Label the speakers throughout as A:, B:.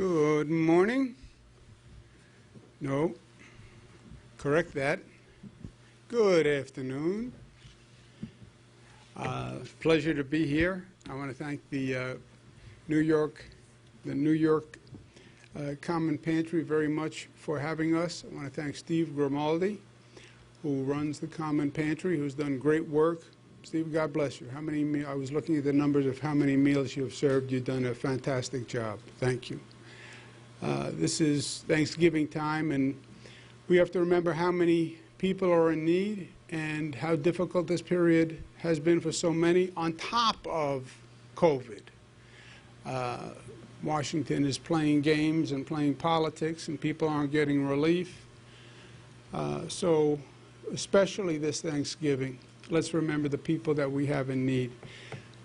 A: Good morning. No, correct that. Good afternoon. Pleasure to be here. I want to thank the New York Common Pantry very much for having us. I want to thank Steve Grimaldi, who runs the Common Pantry, who's done great work. Steve, God bless you. I was looking at the numbers of how many meals you've served. You've done a fantastic job. Thank you. This is Thanksgiving time, and we have to remember how many people are in need and how difficult this period has been for so many on top of COVID. Washington is playing games and playing politics, and people aren't getting relief. So especially this Thanksgiving, let's remember the people that we have in need.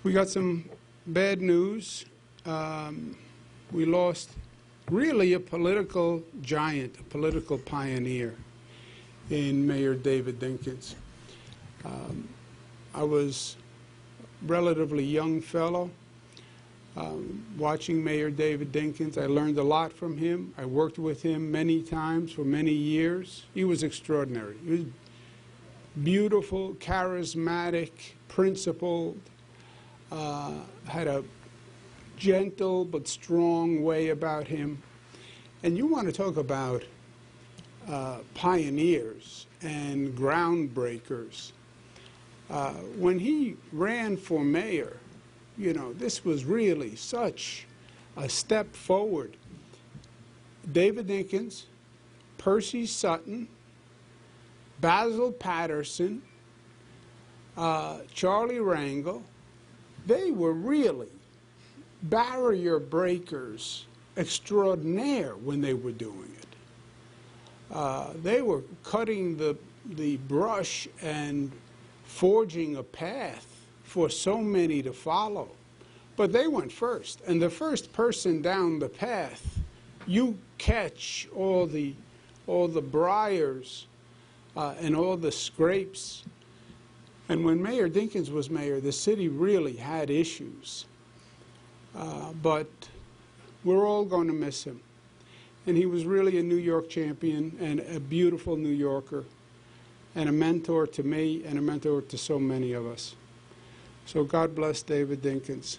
A: We got some bad news. We lost really a political giant, a political pioneer in Mayor David Dinkins. I was a relatively young fellow watching Mayor David Dinkins. I learned a lot from him. I worked with him many times for many years. He was extraordinary. He was beautiful, charismatic, principled, had a gentle but strong way about him. And you want to talk about pioneers and groundbreakers. When he ran for mayor, you know, this was really such a step forward. David Dinkins, Percy Sutton, Basil Patterson, Charlie Rangel, they were really barrier breakers extraordinaire when they were doing it. They were cutting the brush and forging a path for so many to follow. But they went first, and the first person down the path, you catch all the briars and all the scrapes. And when Mayor Dinkins was mayor, the city really had issues. But we're all going to miss him. And he was really a New York champion and a beautiful New Yorker and a mentor to me and a mentor to so many of us. So God bless David Dinkins.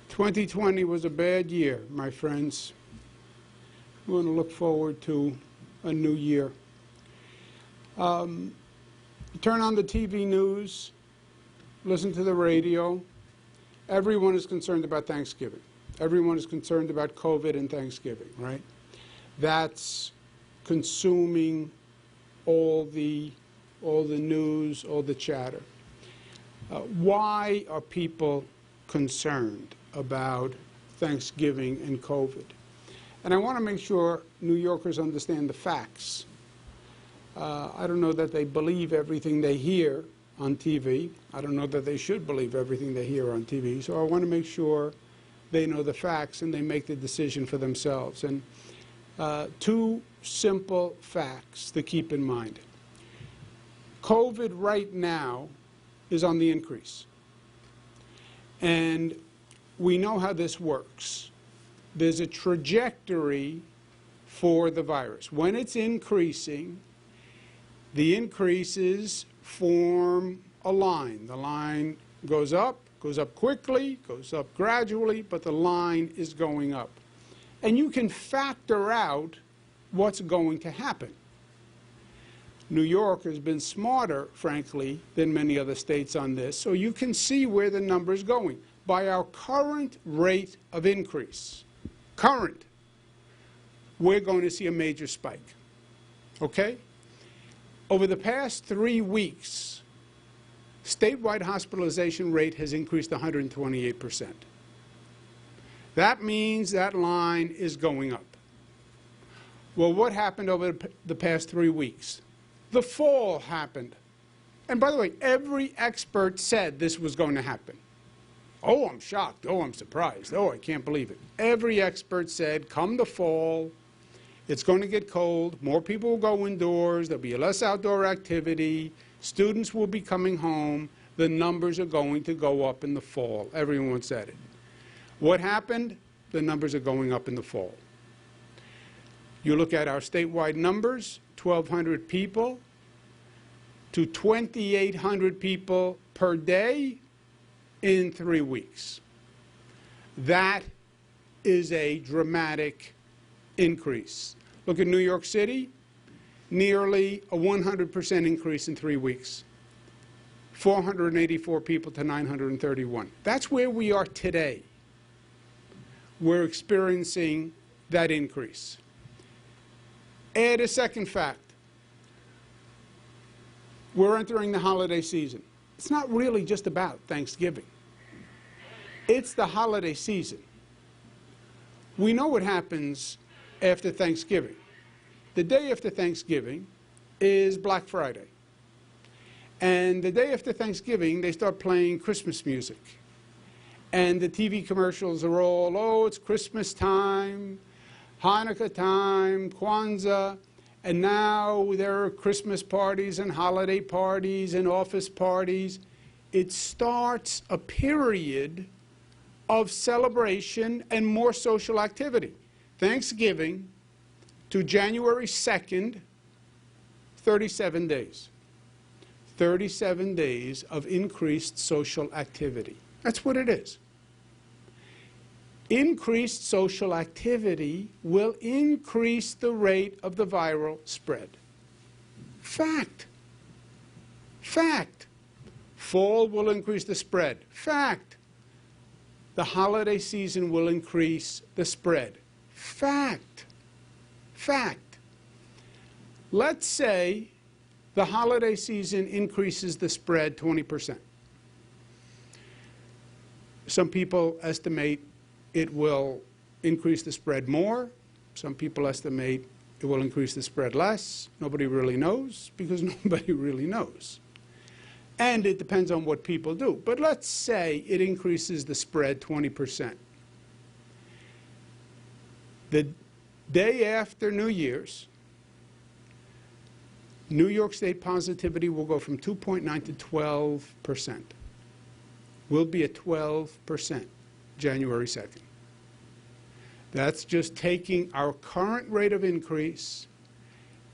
A: 2020 was a bad year, my friends. We want to look forward to a new year. Turn on the TV news, listen to the radio. Everyone is concerned about Thanksgiving. Everyone is concerned about COVID and Thanksgiving, right? That's consuming all the news, all the chatter. Why are people concerned about Thanksgiving and COVID? And I want to make sure New Yorkers understand the facts. I don't know that they believe everything they hear on TV. I don't know that they should believe everything they hear on TV. So I want to make sure they know the facts and they make the decision for themselves. And two simple facts to keep in mind. COVID right now is on the increase. And we know how this works. There's a trajectory for the virus. When it's increasing, the increases form a line. The line goes up quickly, goes up gradually, but the line is going up. And you can factor out what's going to happen. New York has been smarter, frankly, than many other states on this, so you can see where the number's going. By our current rate of increase, we're going to see a major spike, okay? Over the past 3 weeks, statewide hospitalization rate has increased 128%. That means that line is going up. Well, what happened over the past 3 weeks? The fall happened. And by the way, every expert said this was going to happen. Oh, I'm shocked. Oh, I'm surprised. Oh, I can't believe it. Every expert said, come the fall, it's going to get cold, more people will go indoors, there'll be less outdoor activity, students will be coming home, the numbers are going to go up in the fall. Everyone said it. What happened? the numbers are going up in the fall. You look at our statewide numbers, 1,200 people to 2,800 people per day in 3 weeks. That is a dramatic increase. Look at New York City, nearly a 100% increase in 3 weeks. 484 people to 931. That's where we are today. We're experiencing that increase. Add a second fact. We're entering the holiday season. It's not really just about Thanksgiving. It's the holiday season. We know what happens after Thanksgiving. The day after Thanksgiving is Black Friday. And the day after Thanksgiving, they start playing Christmas music. And the TV commercials are all, oh, it's Christmas time, Hanukkah time, Kwanzaa, and now there are Christmas parties and holiday parties and office parties. It starts a period of celebration and more social activity. Thanksgiving to January 2nd, 37 days. 37 days of increased social activity. That's what it is. Increased social activity will increase the rate of the viral spread. Fact. Fact. Fall will increase the spread. Fact. The holiday season will increase the spread. Fact. Fact. Let's say the holiday season increases the spread 20%. Some people estimate it will increase the spread more. Some people estimate it will increase the spread less. Nobody really knows, because nobody really knows. And it depends on what people do. But let's say it increases the spread 20%. The day after New Year's, New York State positivity will go from 2.9 to 12%. We'll be at 12% January 2nd. That's just taking our current rate of increase,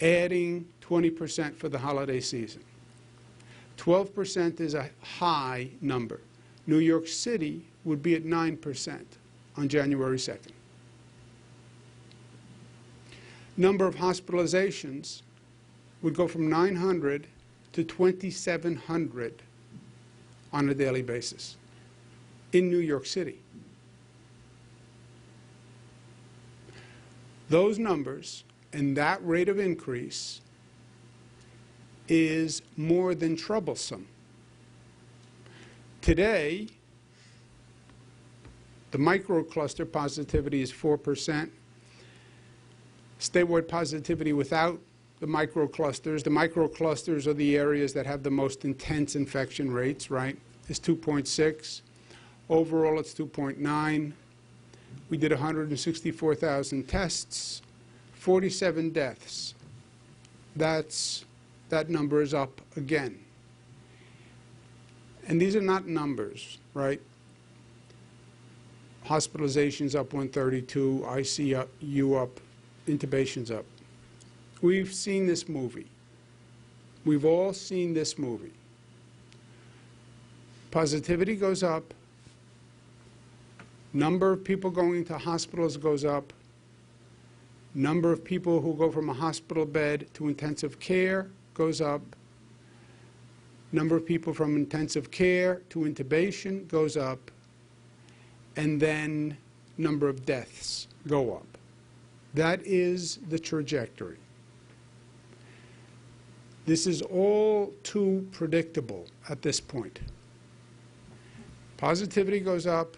A: adding 20% for the holiday season. 12% is a high number. New York City would be at 9% on January 2nd. Number of hospitalizations would go from 900 to 2,700 on a daily basis in New York City. Those numbers and that rate of increase is more than troublesome. Today, the microcluster positivity is 4%. Statewide positivity without the microclusters are the areas that have the most intense infection rates, right, is 2.6. Overall, it's 2.9. We did 164,000 tests, 47 deaths. That number is up again. And these are not numbers, right? Hospitalizations up 132, ICU up, intubations up. We've seen this movie. We've all seen this movie. Positivity goes up. Number of people going to hospitals goes up. Number of people who go from a hospital bed to intensive care goes up. Number of people from intensive care to intubation goes up. And then number of deaths go up. That is the trajectory. This is all too predictable at this point. Positivity goes up.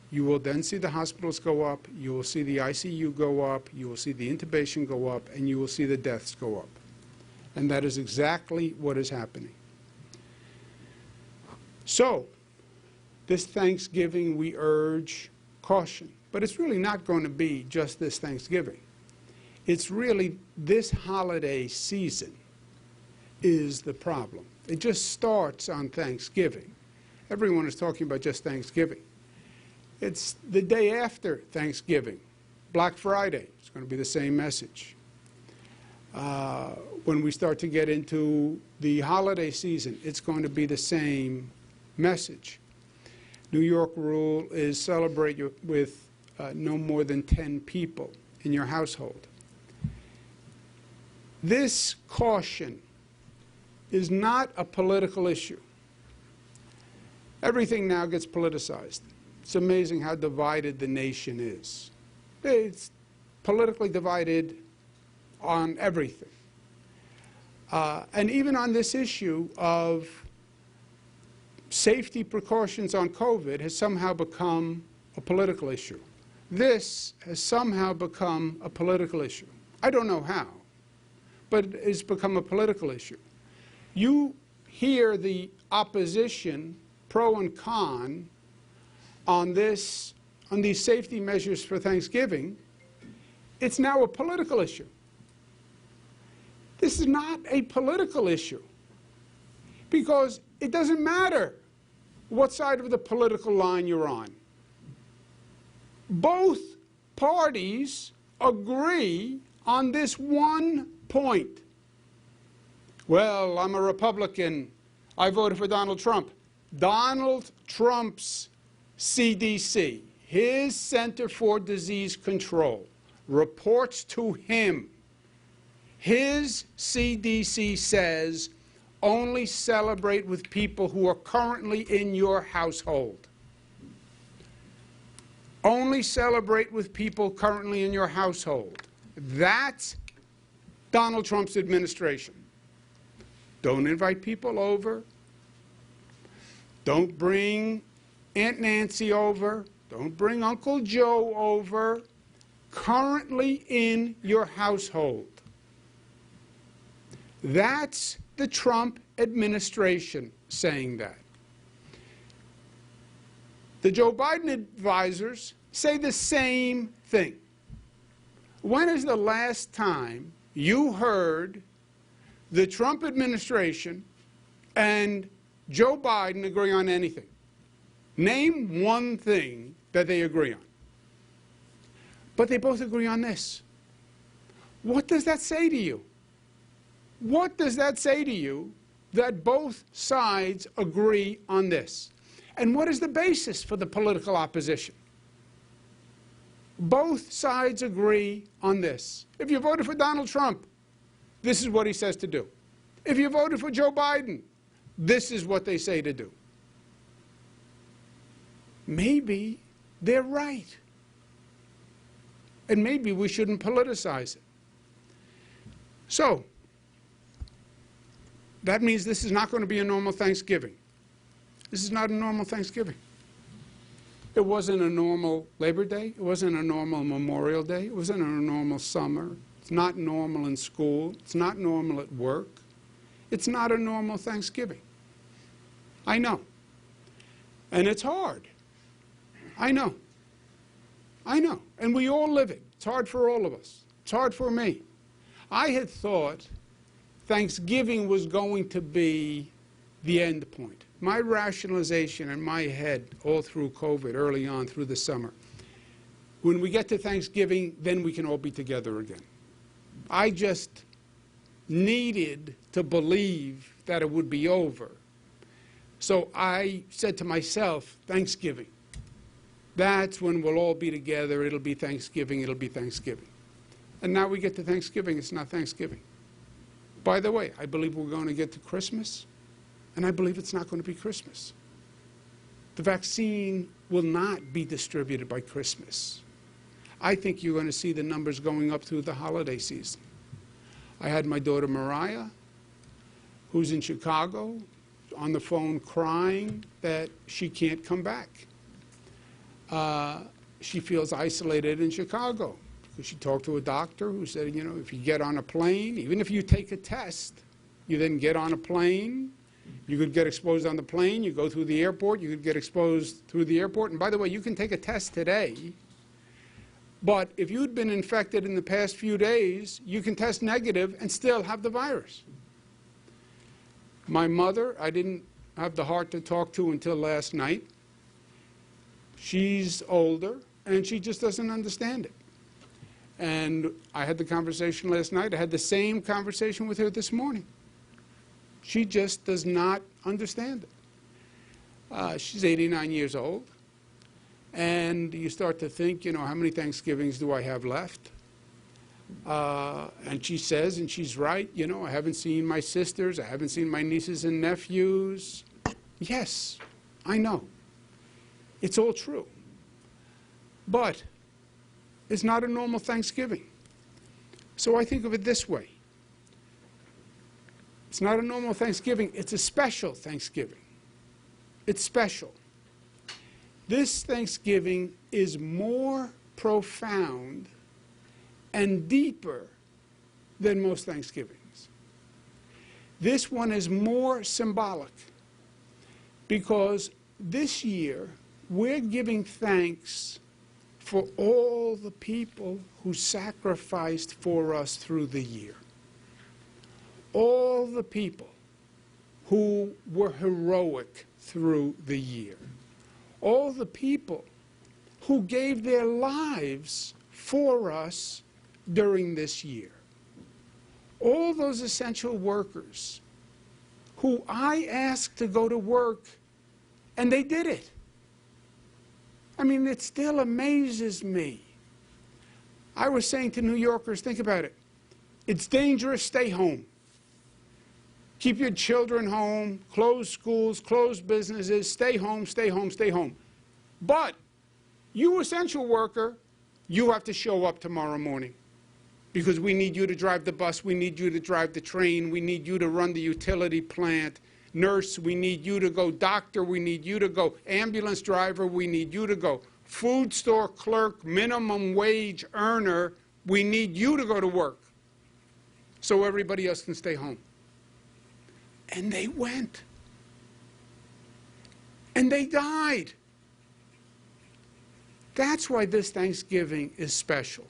A: You will then see the hospitals go up. You will see the ICU go up. You will see the intubation go up. And you will see the deaths go up. And that is exactly what is happening. So, this Thanksgiving we urge caution. But it's really not going to be just this Thanksgiving. It's really this holiday season is the problem. It just starts on Thanksgiving. Everyone is talking about just Thanksgiving. It's the day after Thanksgiving, Black Friday. It's going to be the same message. When we start to get into the holiday season, it's going to be the same message. New York rule is celebrate with no more than 10 people in your household. This caution is not a political issue. Everything now gets politicized. It's amazing how divided the nation is. It's politically divided on everything. And even on this issue of safety precautions on COVID has somehow become a political issue. This has somehow become a political issue. I don't know how, but it's become a political issue. You hear the opposition, pro and con, on these safety measures for Thanksgiving. It's now a political issue. This is not a political issue, because it doesn't matter what side of the political line you're on. Both parties agree on this one point. Well, I'm a Republican. I voted for Donald Trump. Donald Trump's CDC, his Center for Disease Control, reports to him. His CDC says only celebrate with people who are currently in your household. Only celebrate with people currently in your household. That's Donald Trump's administration. Don't invite people over. Don't bring Aunt Nancy over. Don't bring Uncle Joe over. Currently in your household. That's the Trump administration saying that. The Joe Biden advisors say the same thing. When is the last time you heard the Trump administration and Joe Biden agree on anything? Name one thing that they agree on. But they both agree on this. What does that say to you? What does that say to you that both sides agree on this? And what is the basis for the political opposition? Both sides agree on this. If you voted for Donald Trump, this is what he says to do. If you voted for Joe Biden, this is what they say to do. Maybe they're right. And maybe we shouldn't politicize it. So, that means this is not going to be a normal Thanksgiving. This is not a normal Thanksgiving. It wasn't a normal Labor Day. It wasn't a normal Memorial Day. It wasn't a normal summer. It's not normal in school. It's not normal at work. It's not a normal Thanksgiving. I know. And it's hard. I know. I know. And we all live it. It's hard for all of us. It's hard for me. I had thought Thanksgiving was going to be the end point. My rationalization in my head all through COVID, early on through the summer, when we get to Thanksgiving, then we can all be together again. I just needed to believe that it would be over. So I said to myself, Thanksgiving. That's when we'll all be together. It'll be Thanksgiving. It'll be Thanksgiving. And now we get to Thanksgiving. It's not Thanksgiving. By the way, I believe we're going to get to Christmas, and I believe it's not going to be Christmas. The vaccine will not be distributed by Christmas. I think you're going to see the numbers going up through the holiday season. I had my daughter Mariah, who's in Chicago, on the phone crying that she can't come back. She feels isolated in Chicago. She talked to a doctor who said, you know, if you get on a plane, even if you take a test, you then get on a plane, you could get exposed on the plane, you go through the airport, you could get exposed through the airport. And by the way, you can take a test today, but if you'd been infected in the past few days, you can test negative and still have the virus. My mother, I didn't have the heart to talk to until last night. She's older, and she just doesn't understand it. And I had the conversation last night. I had the same conversation with her this morning. She just does not understand it. She's 89 years old. And you start to think, you know, how many Thanksgivings do I have left? And she says, and she's right, you know, I haven't seen my sisters. I haven't seen my nieces and nephews. Yes, I know. It's all true. But it's not a normal Thanksgiving. So I think of it this way. It's not a normal Thanksgiving. It's a special Thanksgiving. It's special. This Thanksgiving is more profound and deeper than most Thanksgivings. This one is more symbolic because this year we're giving thanks for all the people who sacrificed for us through the year. All the people who were heroic through the year. All the people who gave their lives for us during this year. All those essential workers who I asked to go to work, and they did it. I mean, it still amazes me. I was saying to New Yorkers, think about it. It's dangerous, stay home. Keep your children home, close schools, close businesses, stay home, stay home, stay home. But you essential worker, you have to show up tomorrow morning because we need you to drive the bus, we need you to drive the train, we need you to run the utility plant. Nurse, we need you to go. Doctor, we need you to go. Ambulance driver, we need you to go. Food store clerk, minimum wage earner, we need you to go to work so everybody else can stay home. And they went. And they died. That's why this Thanksgiving is special.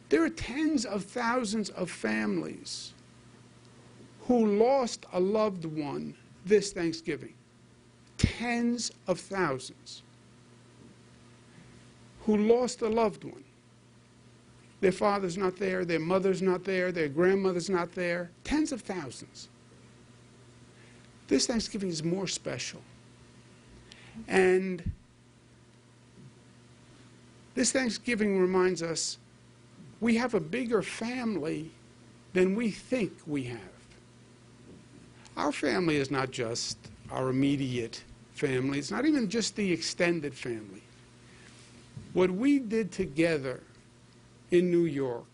A: There are tens of thousands of families who lost a loved one this Thanksgiving. Tens of thousands who lost a loved one. Their father's not there, their mother's not there, their grandmother's not there. Tens of thousands. This Thanksgiving is more special. And this Thanksgiving reminds us we have a bigger family than we think we have. Our family is not just our immediate family. It's not even just the extended family. What we did together in New York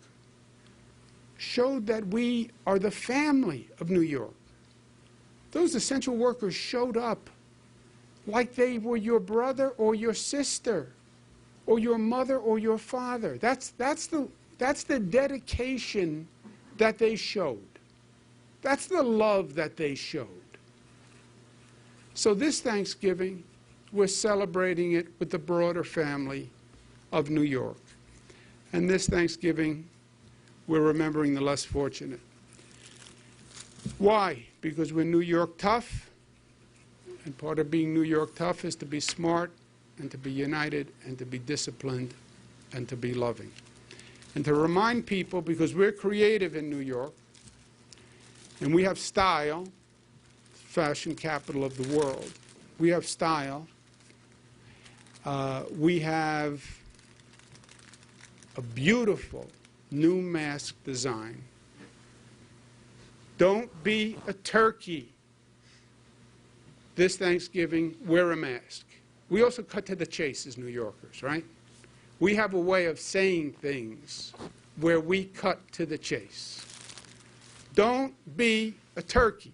A: showed that we are the family of New York. Those essential workers showed up like they were your brother or your sister or your mother or your father. That's the dedication that they showed. That's the love that they showed. So this Thanksgiving, we're celebrating it with the broader family of New York. And this Thanksgiving, we're remembering the less fortunate. Why? Because we're New York tough, and part of being New York tough is to be smart and to be united and to be disciplined and to be loving. And to remind people, because we're creative in New York, and we have style, fashion capital of the world. We have style. We have a beautiful new mask design. Don't be a turkey. This Thanksgiving, wear a mask. We also cut to the chase as New Yorkers, right? We have a way of saying things where we cut to the chase. Don't be a turkey.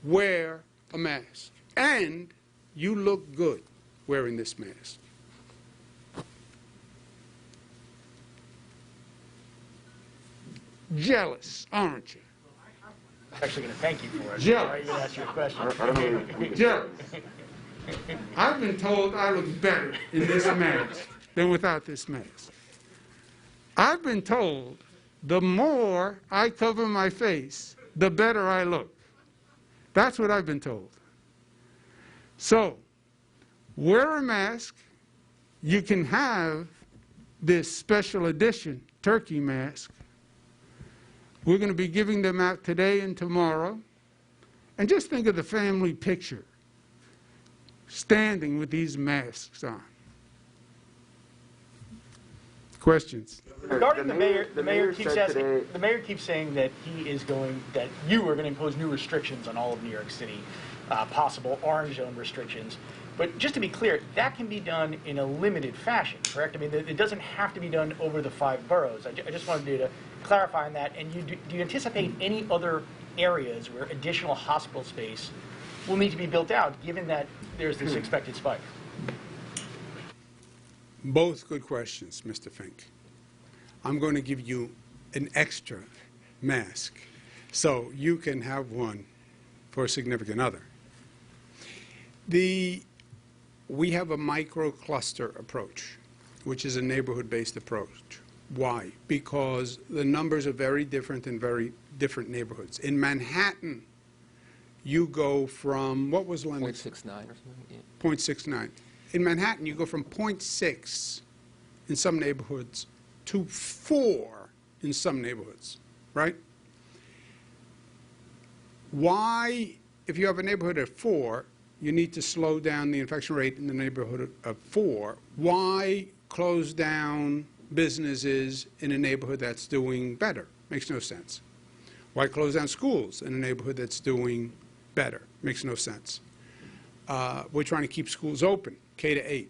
A: Wear a mask. And you look good wearing this mask. Jealous, aren't you?
B: I'm actually going to thank you for it.
A: Jealous.
B: Before I even ask you a question.
A: Jealous. I've been told I look better in this mask than without this mask. I've been told the more I cover my face, the better I look. That's what I've been told. So, wear a mask. You can have this special edition turkey mask. We're going to be giving them out today and tomorrow. And just think of the family picture, standing with these masks on. Questions?
B: Regarding the mayor keeps asking, the mayor keeps saying that that you are going to impose new restrictions on all of New York City, possible orange zone restrictions. But just to be clear, that can be done in a limited fashion, correct? I mean, it doesn't have to be done over the 5 boroughs. I just wanted you to clarify on that. And do you anticipate any other areas where additional hospital space will need to be built out, given that there's this expected spike?
A: Both good questions, Mr. Fink. I'm going to give you an extra mask so you can have one for a significant other. We have a micro-cluster approach, which is a neighborhood-based approach. Why? Because the numbers are very different in very different neighborhoods. In Manhattan, you go from, what was Lennox?
C: 0.69 or something? Yeah.
A: 0.69. In Manhattan, you go from 0.6 in some neighborhoods to 4 in some neighborhoods, right? Why, if you have a neighborhood at 4, you need to slow down the infection rate in the neighborhood of 4. Why close down businesses in a neighborhood that's doing better? Makes no sense. Why close down schools in a neighborhood that's doing better? Makes no sense. We're trying to keep schools open, K to 8.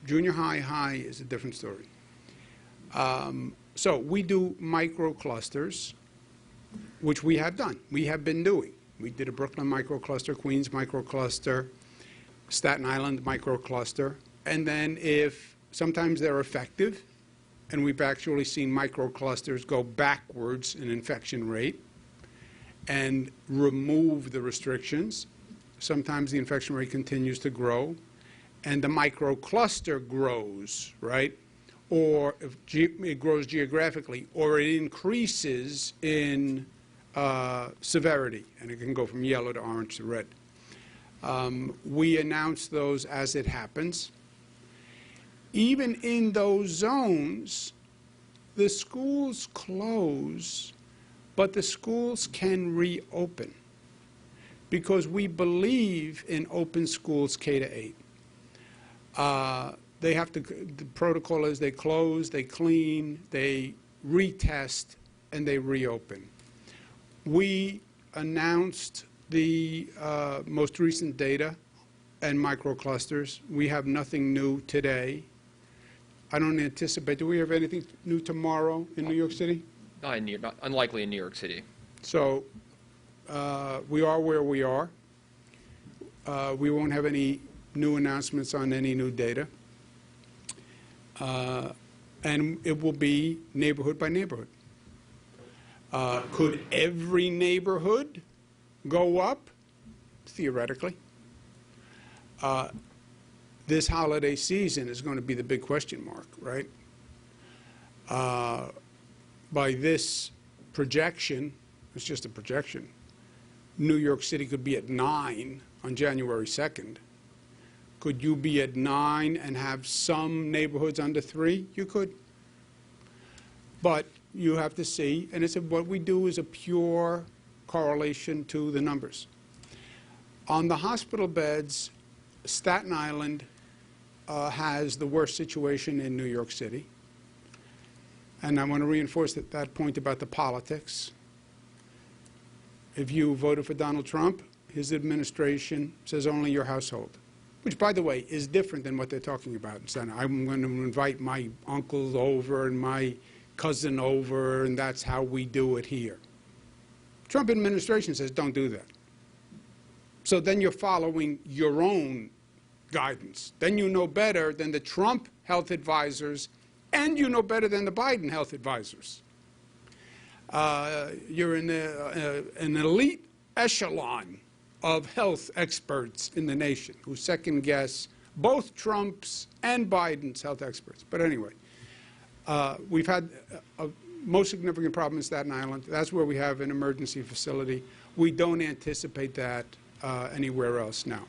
A: Junior high is a different story. So we do micro-clusters, which we have done. We have been doing. We did a Brooklyn microcluster, Queens microcluster, Staten Island microcluster, and then if sometimes they're effective, and we've actually seen microclusters go backwards in infection rate and remove the restrictions. Sometimes the infection rate continues to grow, and the microcluster grows, right? Or if it grows geographically, or it increases in severity, and it can go from yellow to orange to red. We announce those as it happens. Even in those zones, the schools close, but the schools can reopen because we believe in open schools K to 8. They have to, the protocol is they close, they clean, they retest, and they reopen. We announced the most recent data and microclusters. We have nothing new today. I don't anticipate. Do we have anything new tomorrow in New York City?
C: Not unlikely in New York City.
A: So we are where we are. We won't have any new announcements on any new data. And it will be neighborhood by neighborhood. Could every neighborhood go up? Theoretically. This holiday season is going to be the big question mark, right? By this projection, it's just a projection, New York City could be at 9 on January 2nd. Could you be at 9 and have some neighborhoods under 3? You could. But you have to see, and it's what we do is a pure correlation to the numbers. On the hospital beds, Staten Island has the worst situation in New York City. And I want to reinforce that point about the politics. If you voted for Donald Trump, his administration says only your household, which, by the way, is different than what they're talking about in Staten Island. I'm going to invite my uncle over and my cousin over, and that's how we do it here. Trump administration says don't do that. So then you're following your own guidance. Then you know better than the Trump health advisors, and you know better than the Biden health advisors. You're in an elite echelon of health experts in the nation who second-guess both Trump's and Biden's health experts. But anyway, we've had a most significant problem in Staten Island. That's where we have an emergency facility. We don't anticipate that anywhere else now.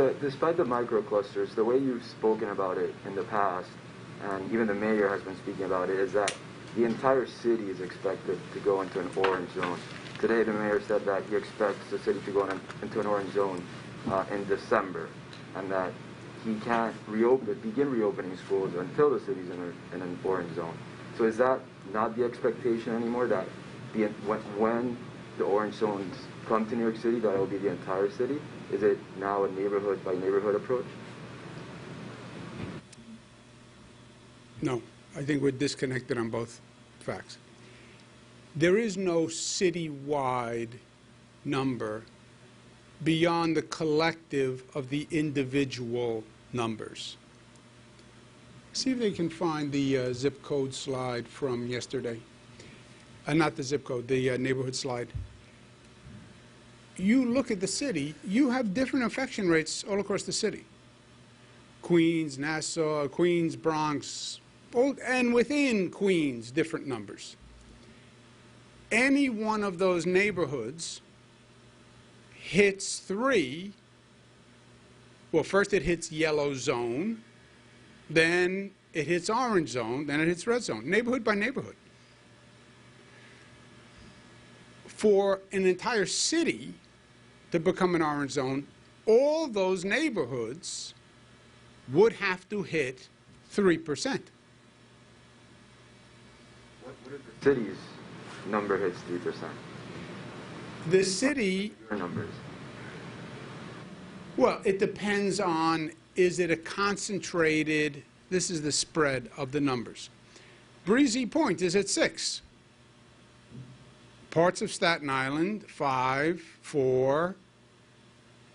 D: Despite the microclusters, the way you've spoken about it in the past, and even the mayor has been speaking about it, is that the entire city is expected to go into an orange zone. Today, the mayor said that he expects the city to go into an orange zone in December, and that he can't begin reopening schools until the city's in an orange zone. So is that not the expectation anymore, that when the orange zones come to New York City, that it will be the entire city? Is it now a neighborhood by neighborhood approach?
A: No, I think we're disconnected on both facts. There is no citywide number beyond the collective of the individual numbers. See if they can find the zip code slide from yesterday. Not the zip code, the neighborhood slide. You look at the city, you have different infection rates all across the city. Queens, Nassau, Queens, Bronx, and within Queens, different numbers. Any one of those neighborhoods hits 3. Well, first it hits yellow zone, then it hits orange zone, then it hits red zone, neighborhood by neighborhood. For an entire city to become an orange zone, all those neighborhoods would have to hit 3%.
D: What if the city's number hits 3%?
A: The city...
D: Your numbers.
A: Well, it depends on, is it a concentrated, this is the spread of the numbers. Breezy Point is at 6. Parts of Staten Island, 5, 4,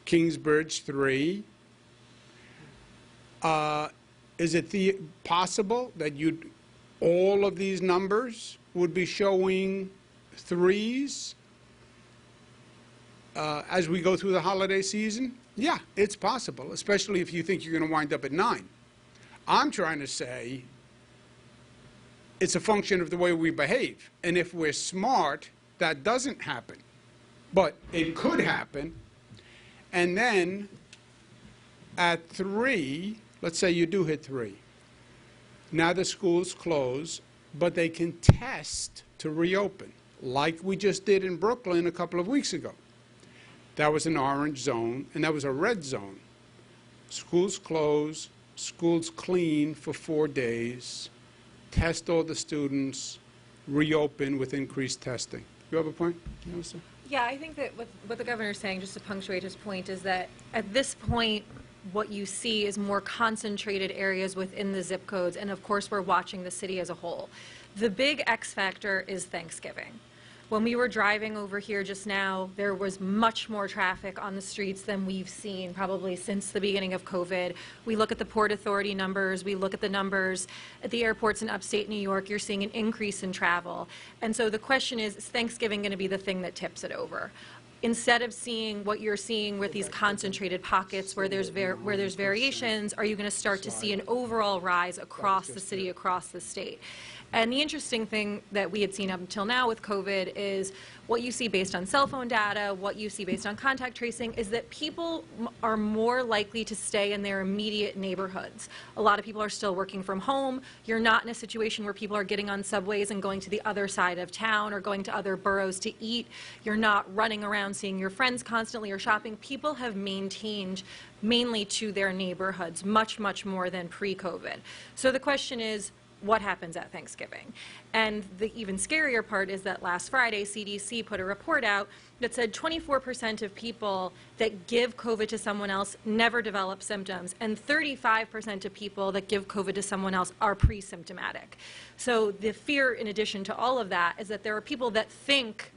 A: Kingsbridge, 3. Is it possible that all of these numbers would be showing 3s as we go through the holiday season? Yeah, it's possible, especially if you think you're going to wind up at 9. I'm trying to say it's a function of the way we behave. And if we're smart, that doesn't happen. But it could happen. And then at 3, let's say you do hit 3. Now the schools close, but they can test to reopen, like we just did in Brooklyn a couple of weeks ago. That was an orange zone, and that was a red zone. Schools close, schools clean for 4 days, test all the students, reopen with increased testing. You have a point, Melissa?
E: Yeah, I think that what the governor is saying, just to punctuate his point, is that at this point, what you see is more concentrated areas within the zip codes, and of course we're watching the city as a whole. The big X factor is Thanksgiving. When we were driving over here just now, there was much more traffic on the streets than we've seen probably since the beginning of COVID. We look at the Port Authority numbers, we look at the numbers at the airports in upstate New York, you're seeing an increase in travel. And so the question is Thanksgiving going to be the thing that tips it over? Instead of seeing what you're seeing with these concentrated pockets where there's variations, are you going to start to see an overall rise across the city, across the state? And the interesting thing that we had seen up until now with COVID is what you see based on cell phone data, what you see based on contact tracing, is that people are more likely to stay in their immediate neighborhoods. A lot of people are still working from home. You're not in a situation where people are getting on subways and going to the other side of town or going to other boroughs to eat. You're not running around seeing your friends constantly or shopping. People have maintained mainly to their neighborhoods much, much more than pre-COVID. So the question is, what happens at Thanksgiving? And the even scarier part is that last Friday, CDC put a report out that said 24% of people that give COVID to someone else never develop symptoms, and 35% of people that give COVID to someone else are pre-symptomatic. So the fear, in addition to all of that, is that there are people that think,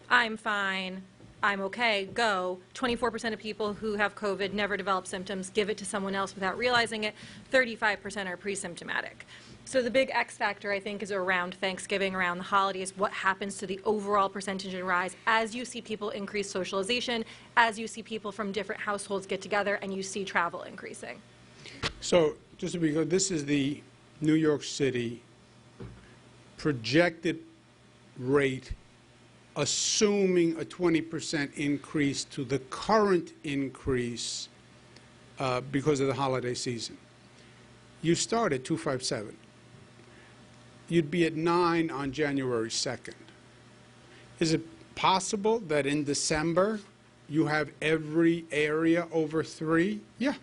E: I'm fine, I'm okay, go. 24% of people who have COVID never develop symptoms, give it to someone else without realizing it. 35% are pre-symptomatic. So the big X factor, I think, is around Thanksgiving, around the holidays, what happens to the overall percentage and rise as you see people increase socialization, as you see people from different households get together, and you see travel increasing.
A: So just to be clear, this is the New York City projected rate, assuming a 20% increase to the current increase because of the holiday season. You start at 257. You'd be at 9 on January 2nd. Is it possible that in December you have every area over 3? Yeah.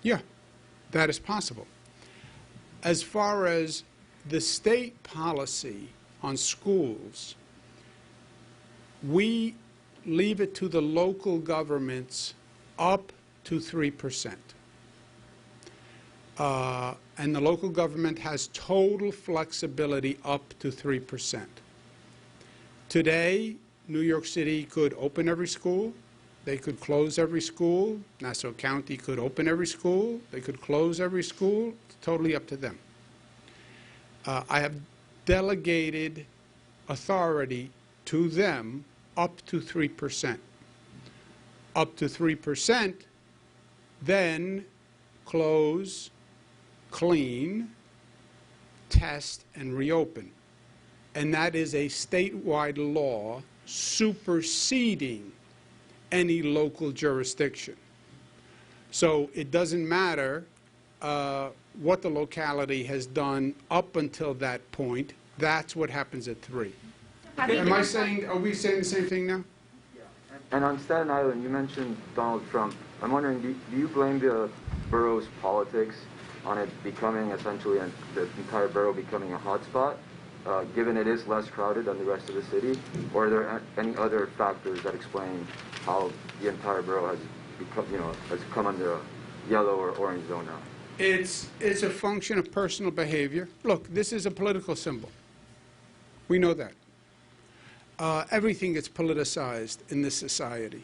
A: Yeah, that is possible. As far as the state policy on schools, we leave it to the local governments up to 3%. And the local government has total flexibility up to 3%. Today, New York City could open every school. They could close every school. Nassau County could open every school. They could close every school. It's totally up to them. I have delegated authority to them up to 3%. Up to 3%, then close, clean, test, and reopen. And that is a statewide law superseding any local jurisdiction. So it doesn't matter what the locality has done up until that point. That's what happens at 3. Are we saying the same thing now?
D: And on Staten Island, you mentioned Donald Trump. I'm wondering, do you blame the borough's politics on it becoming essentially, the entire borough becoming a hotspot, given it is less crowded than the rest of the city? Or are there any other factors that explain how the entire borough has become, has come under a yellow or orange zone now?
A: It's a function of personal behavior. Look, this is a political symbol. We know that. Everything gets politicized in this society.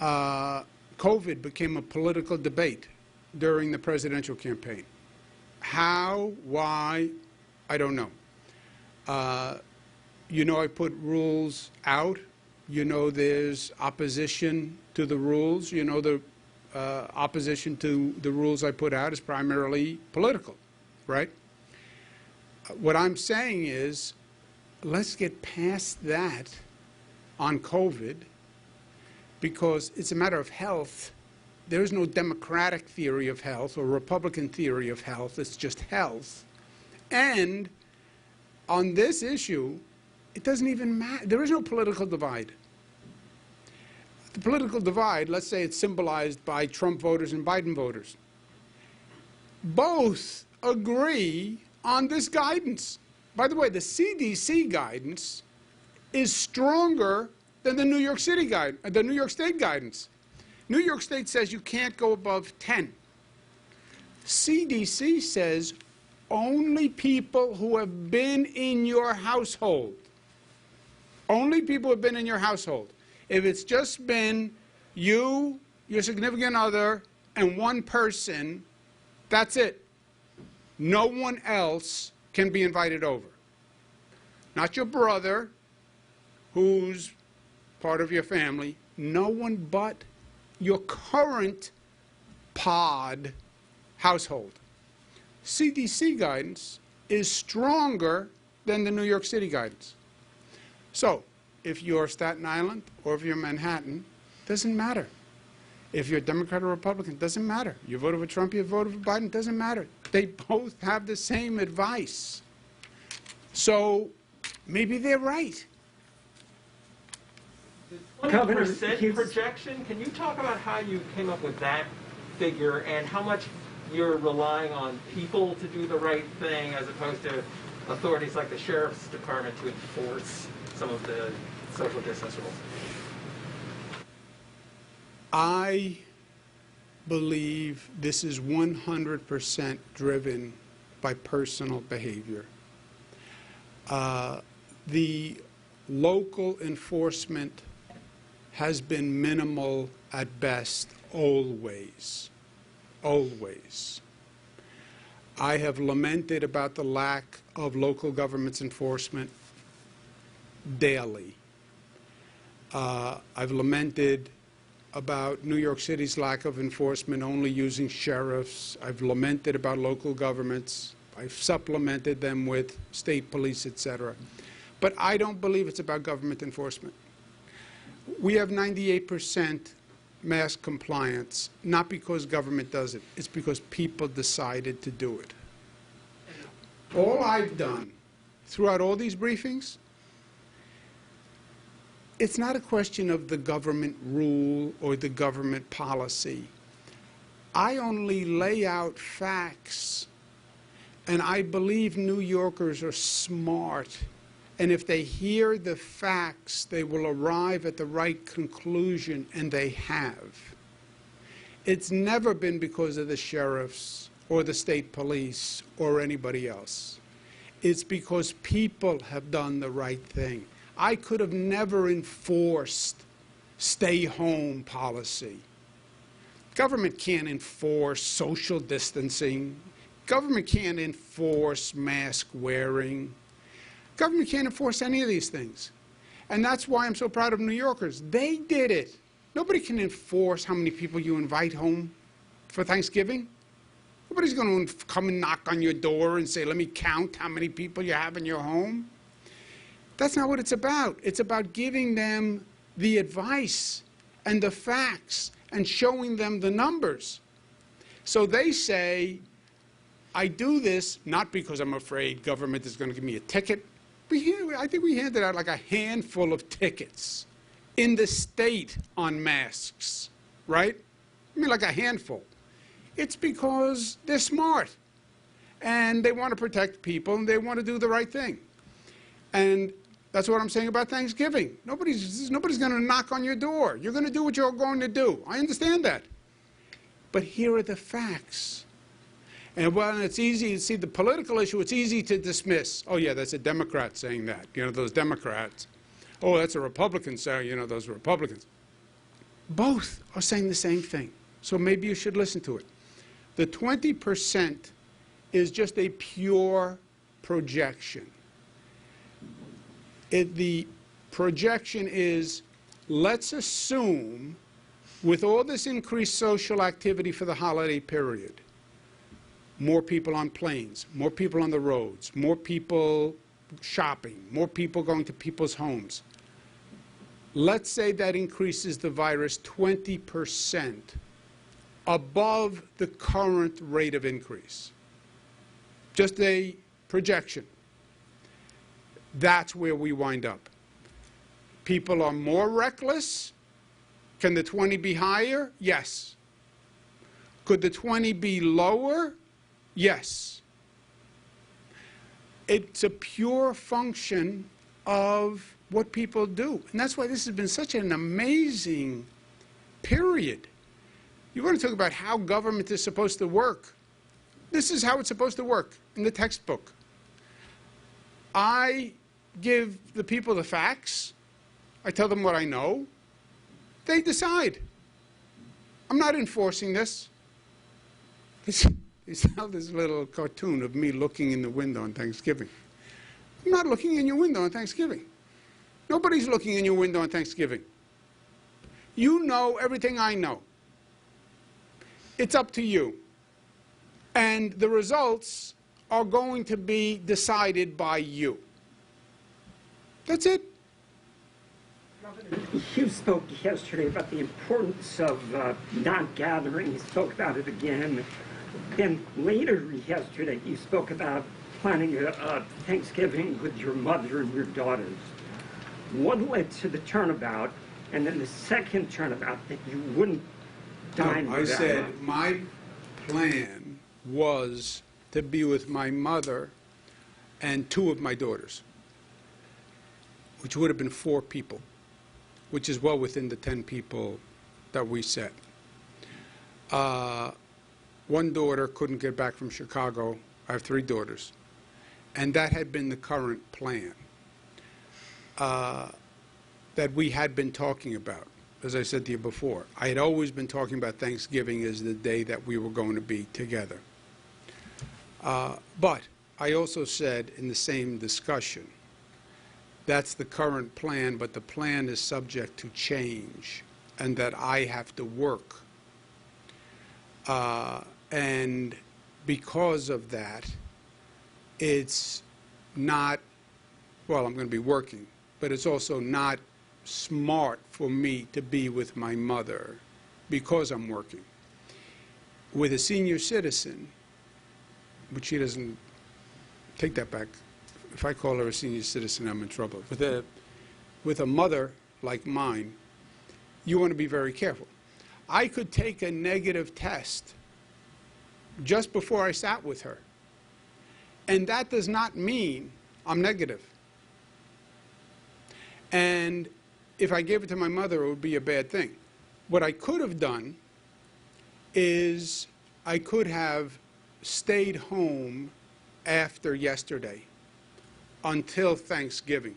A: COVID became a political debate during the presidential campaign. How, why, I don't know. I put rules out. There's opposition to the rules. The opposition to the rules I put out is primarily political, right? What I'm saying is, let's get past that on COVID, because it's a matter of health. There is no Democratic theory of health or Republican theory of health. It's just health. And on this issue, it doesn't even matter. There is no political divide. The political divide, let's say it's symbolized by Trump voters and Biden voters. Both agree on this guidance. By the way, the CDC guidance is stronger than the New York State guidance. New York State says you can't go above 10. CDC says only people who have been in your household. Only people who have been in your household. If it's just been you, your significant other, and one person, that's it. No one else can be invited over. Not your brother, who's part of your family. No one but your current pod household. CDC guidance is stronger than the New York City guidance. So, if you're Staten Island or if you're Manhattan, doesn't matter. If you're Democrat or Republican, doesn't matter. You voted for Trump, you voted for Biden, doesn't matter. They both have the same advice. So maybe they're right.
F: The 20% projection, can you talk about how you came up with that figure and how much you're relying on people to do the right thing as opposed to authorities like the Sheriff's Department to enforce some of the social distance rules?
A: I believe this is 100% driven by personal behavior. The local enforcement has been minimal at best, always. Always. I have lamented about the lack of local government's enforcement daily. I've lamented about New York City's lack of enforcement, only using sheriffs. I've lamented about local governments. I've supplemented them with state police, etc. But I don't believe it's about government enforcement. We have 98% mask compliance, not because government does it. It's because people decided to do it. All I've done throughout all these briefings, it's not a question of the government rule or the government policy. I only lay out facts, and I believe New Yorkers are smart, and if they hear the facts, they will arrive at the right conclusion, and they have. It's never been because of the sheriffs or the state police or anybody else. It's because people have done the right thing. I could have never enforced stay-home policy. Government can't enforce social distancing. Government can't enforce mask wearing. Government can't enforce any of these things. And that's why I'm so proud of New Yorkers. They did it. Nobody can enforce how many people you invite home for Thanksgiving. Nobody's going to come and knock on your door and say, let me count how many people you have in your home. That's not what it's about. It's about giving them the advice and the facts and showing them the numbers. So they say, I do this not because I'm afraid government is going to give me a ticket. I think we handed out like a handful of tickets in the state on masks, right? I mean, like a handful. It's because they're smart, and they want to protect people, and they want to do the right thing. And that's what I'm saying about Thanksgiving. Nobody's going to knock on your door. You're going to do what you're going to do. I understand that. But here are the facts. And when it's easy to see the political issue, it's easy to dismiss. Oh, yeah, that's a Democrat saying that. You know, those Democrats. Oh, that's a Republican saying, you know, those Republicans. Both are saying the same thing. So maybe you should listen to it. The 20% is just a pure projection. The projection is, let's assume, with all this increased social activity for the holiday period, more people on planes, more people on the roads, more people shopping, more people going to people's homes. Let's say that increases the virus 20% above the current rate of increase. Just a projection. That's where we wind up. People are more reckless. Can the 20 be higher? Yes. Could the 20 be lower? Yes. It's a pure function of what people do. And that's why this has been such an amazing period. You want to talk about how government is supposed to work. This is how it's supposed to work in the textbook. I give the people the facts. I tell them what I know. They decide. I'm not enforcing this. It's now this little cartoon of me looking in the window on Thanksgiving. I'm not looking in your window on Thanksgiving. Nobody's looking in your window on Thanksgiving. You know everything I know. It's up to you. And the results are going to be decided by you. That's it.
G: You spoke yesterday about the importance of not gathering. You spoke about it again. Then later yesterday, you spoke about planning a Thanksgiving with your mother and your daughters. What led to the turnabout, and then the second turnabout that you wouldn't dine with
A: I said my plan was to be with my mother and 2 of my daughters, which would have been 4 people, which is well within the 10 people that we set. One daughter couldn't get back from Chicago. I have 3 daughters. And that had been the current plan that we had been talking about. As I said to you before, I had always been talking about Thanksgiving as the day that we were going to be together. But I also said in the same discussion, that's the current plan, but the plan is subject to change, and that I have to work. And because of that, it's not, well, I'm going to be working, but it's also not smart for me to be with my mother because I'm working. With a senior citizen, which she doesn't take that back. If I call her a senior citizen, I'm in trouble. With a mother like mine, you want to be very careful. I could take a negative test just before I sat with her, and that does not mean I'm negative. And if I gave it to my mother, it would be a bad thing. What I could have done is I could have stayed home after yesterday until Thanksgiving,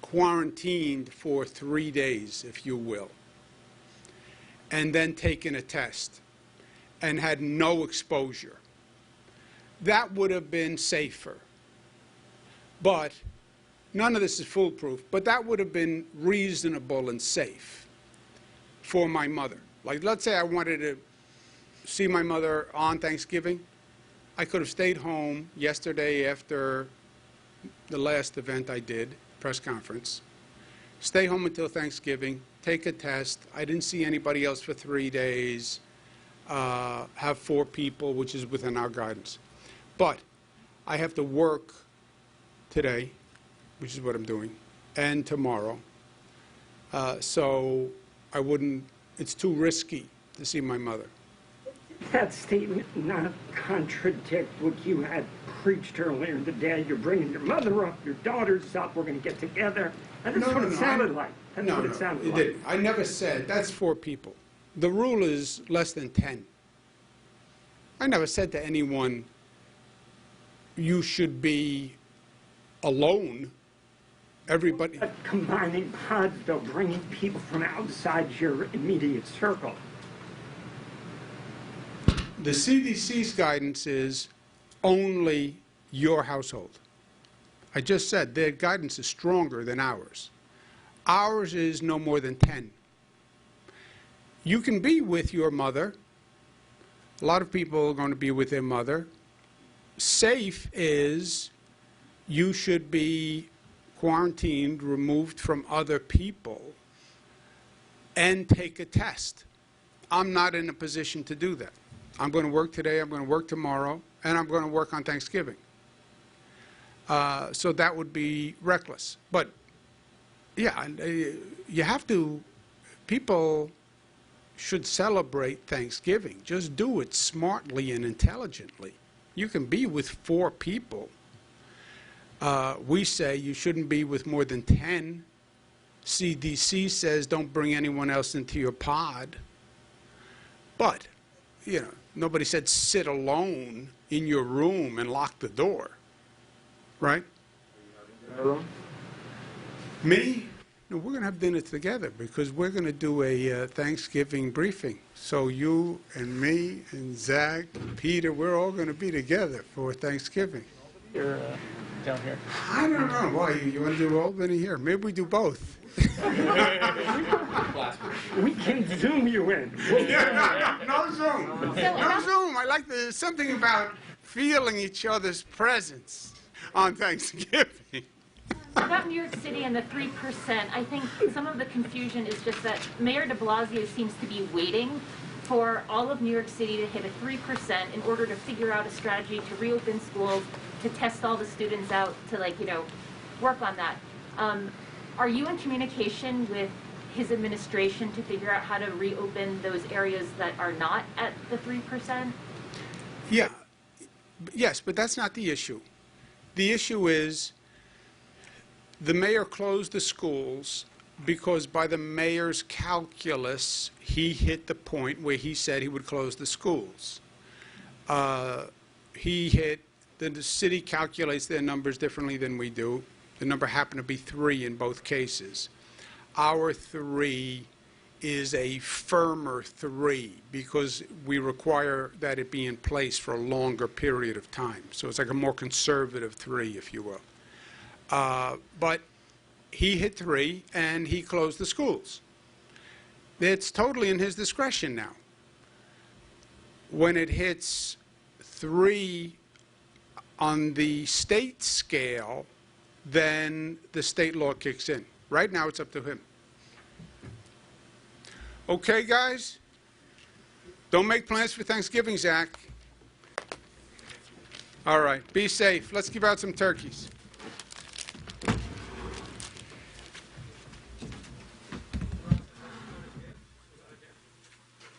A: quarantined for 3 days, if you will, and then taken a test and had no exposure. That would have been safer. But none of this is foolproof, but that would have been reasonable and safe for my mother. Like, let's say I wanted to see my mother on Thanksgiving. I could have stayed home yesterday after the last event I did, press conference, stay home until Thanksgiving, take a test. I didn't see anybody else for 3 days, have 4 people, which is within our guidance. But I have to work today, which is what I'm doing, and tomorrow. So I wouldn't, it's too risky to see my mother.
G: That statement not contradict what you had preached earlier in the day. You're bringing your mother up, your daughter's up, we're going to get together. And that's what it sounded like. That's what it sounded like.
A: Didn't. I never said, that's 4 people. The rule is less than 10. I never said to anyone, you should be alone. Everybody.
G: But combining pods, though, bringing people from outside your immediate circle.
A: The CDC's guidance is only your household. I just said their guidance is stronger than ours. Ours is no more than 10. You can be with your mother. A lot of people are going to be with their mother. Safe is you should be quarantined, removed from other people, and take a test. I'm not in a position to do that. I'm going to work today, I'm going to work tomorrow, and I'm going to work on Thanksgiving. So that would be reckless. But, yeah, you have to, people should celebrate Thanksgiving. Just do it smartly and intelligently. You can be with 4 people. We say you shouldn't be with more than 10. CDC says don't bring anyone else into your pod. But, you know, nobody said sit alone in your room and lock the door, right?
D: Hello?
A: Me? No, we're going to have dinner together because we're going to do a Thanksgiving briefing. So you and me and Zach, and Peter, we're all going to be together for Thanksgiving.
B: You're down here.
A: I don't know. Why? You want to do Albany here? Maybe we do both.
G: We can Zoom you in.
A: No Zoom. No Zoom. I like something about feeling each other's presence on Thanksgiving.
H: About New York City and the 3%, I think some of the confusion is just that Mayor de Blasio seems to be waiting for all of New York City to hit a 3% in order to figure out a strategy to reopen schools, to test all the students out, to, like, you know, work on that. Are you in communication with his administration to figure out how to reopen those areas that are not at the 3%?
A: Yeah. Yes, but that's not the issue. The issue is the mayor closed the schools because by the mayor's calculus, he hit the point where he said he would close the schools. The city calculates their numbers differently than we do. The number happened to be 3 in both cases. Our 3 is a firmer 3 because we require that it be in place for a longer period of time. So it's like a more conservative 3, if you will. But he hit 3 and he closed the schools. It's totally in his discretion now. When it hits 3 on the state scale, then the state law kicks in. Right now, it's up to him. Okay, guys? Don't make plans for Thanksgiving, Zach. All right, be safe. Let's give out some turkeys.